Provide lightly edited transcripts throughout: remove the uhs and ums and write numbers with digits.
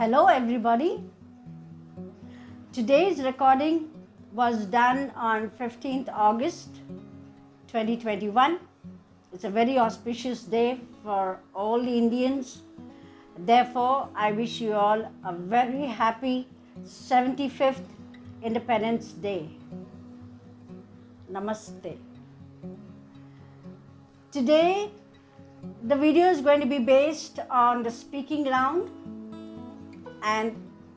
Hello everybody. Today's recording was done on 15th August 2021. It's a very auspicious day for all the Indians. Therefore, I wish you all a very happy 75th Independence Day. Namaste. Today, the video is going to be based on the speaking round, and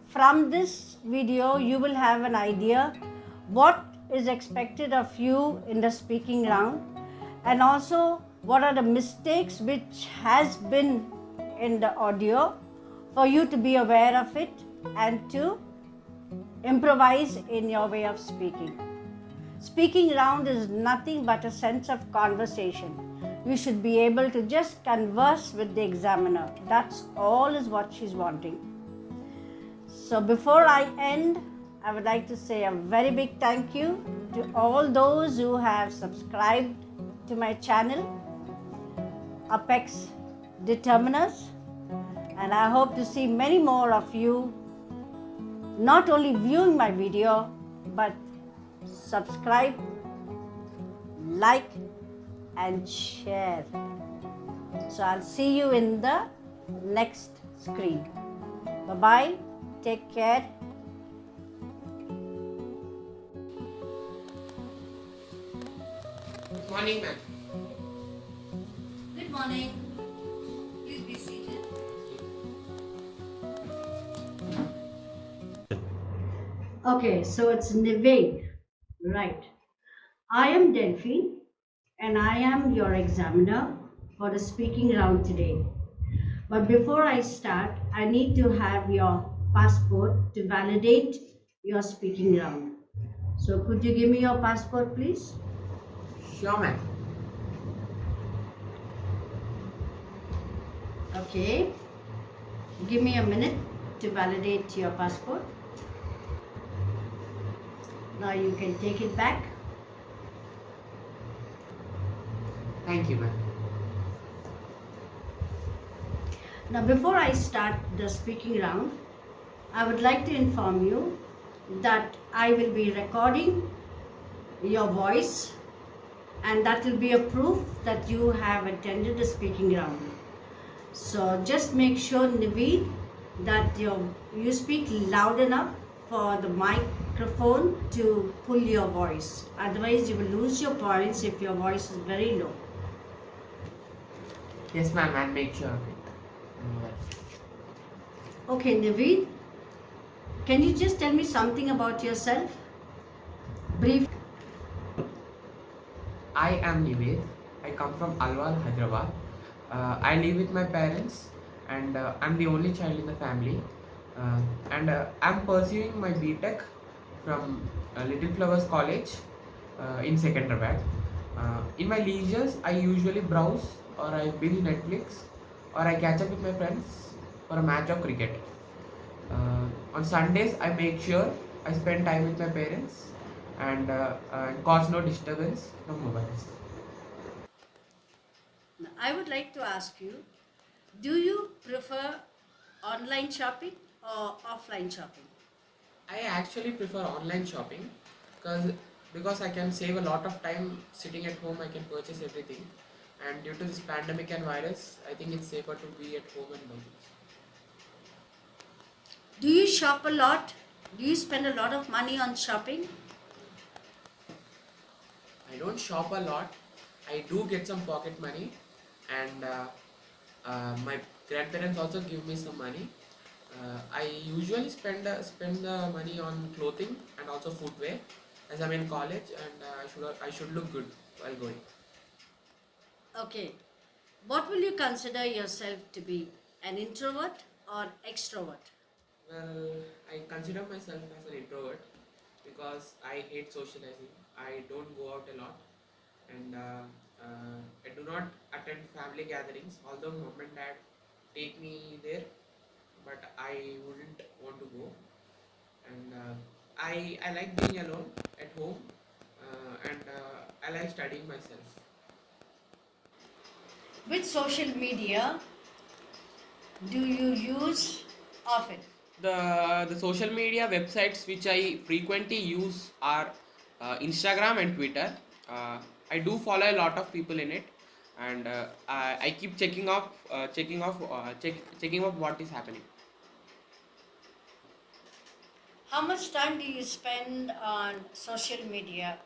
from this video you will have an idea what is expected of you in the speaking round, and also what are the mistakes which has been in the audio for you to be aware of it and to improvise in your way of speaking. Speaking round is nothing but a sense of conversation. You should be able to just converse with the examiner. That's all is what she's wanting. So before I end, I would like to say a very big thank you to all those who have subscribed to my channel, Apex Determiners, and I hope to see many more of you not only viewing my video but subscribe, like and share. So I'll see you in the next screen. Bye-bye. Take care. Good morning, ma'am. Good morning. Please be seated. Okay, so it's Nived. Right. I am Delphine and I am your examiner for the speaking round today. But before I start, I need to have your passport to validate your speaking round. So could you give me your passport, please? Sure, ma'am. Okay. Give me a minute to validate your passport. Now you can take it back. Thank you, ma'am. Now, before I start the speaking round, I would like to inform you that I will be recording your voice, and that will be a proof that you have attended the speaking round. So just make sure, Nived, that you speak loud enough for the microphone to pull your voice. Otherwise, you will lose your points if your voice is very low. Yes, ma'am, I'll make sure of it. Okay, Nived, can you just tell me something about yourself? Brief. I am Nived. I come from Alwal, Hyderabad. I live with my parents, and I'm the only child in the family. And I'm pursuing my BTech from Little Flowers College in Secunderabad. In my leisures, I usually browse or I binge Netflix or I catch up with my friends for a match of cricket. On Sundays, I make sure I spend time with my parents and cause no disturbance from mobiles. Now, I would like to ask you, do you prefer online shopping or offline shopping? I actually prefer online shopping because I can save a lot of time sitting at home. I can purchase everything, and due to this pandemic and virus, I think it's safer to be at home and buy things. Do you shop a lot? Do you spend a lot of money on shopping? I don't shop a lot. I do get some pocket money, and my grandparents also give me some money. I usually spend the money on clothing and also footwear, as I'm in college, and I should look good while going. Okay. What will you consider yourself to be? An introvert or extrovert? Well, I consider myself as an introvert because I hate socializing. I don't go out a lot, and I do not attend family gatherings. Although mom and dad take me there, but I wouldn't want to go. And I like being alone at home, and I like studying myself. Which social media do you use often? The social media websites which I frequently use are Instagram and Twitter. I do follow a lot of people in it, and I keep checking off what is happening. How much time do you spend on social media?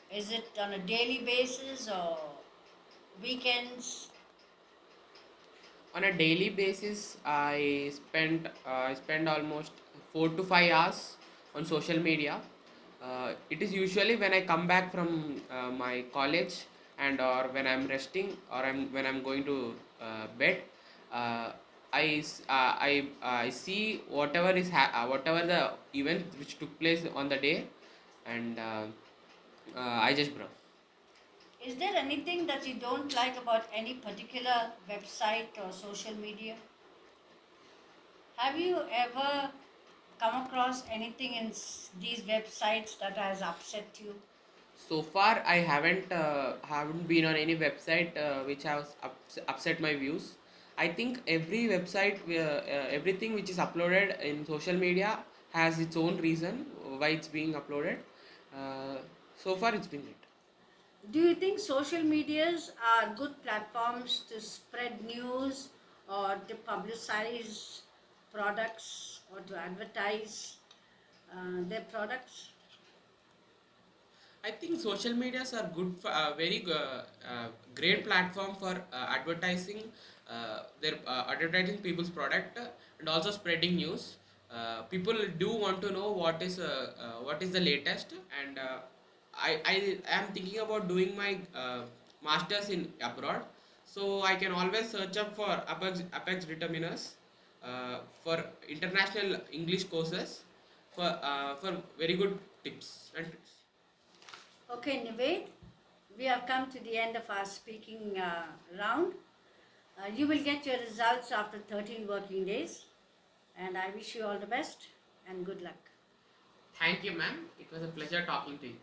Is it on a daily basis or weekends? On a daily basis, I spend almost 4 to 5 hours on social media. It is usually when I come back from my college, and or when I'm resting, or when I'm going to bed. uh, I see whatever the event which took place on the day, and I just browse. Is there anything that you don't like about any particular website or social media? Have you ever come across anything in these websites that has upset you? So far, I haven't been on any website which has upset my views. I think everything which is uploaded in social media has its own reason why it's being uploaded. Uh, so far, it's been great. Do you think social medias are good platforms to spread news or to publicize products or to advertise their products? I think social medias are good for great platform for advertising their advertising people's product, and also spreading news. People do want to know what is the latest, and I am thinking about doing my masters in abroad, so I can always search up for apex determiners for international English courses for very good tips and tricks. Okay, Nived, we have come to the end of our speaking round. You will get your results after 13 working days, and I wish you all the best and good luck. Thank you, ma'am. It was a pleasure talking to you.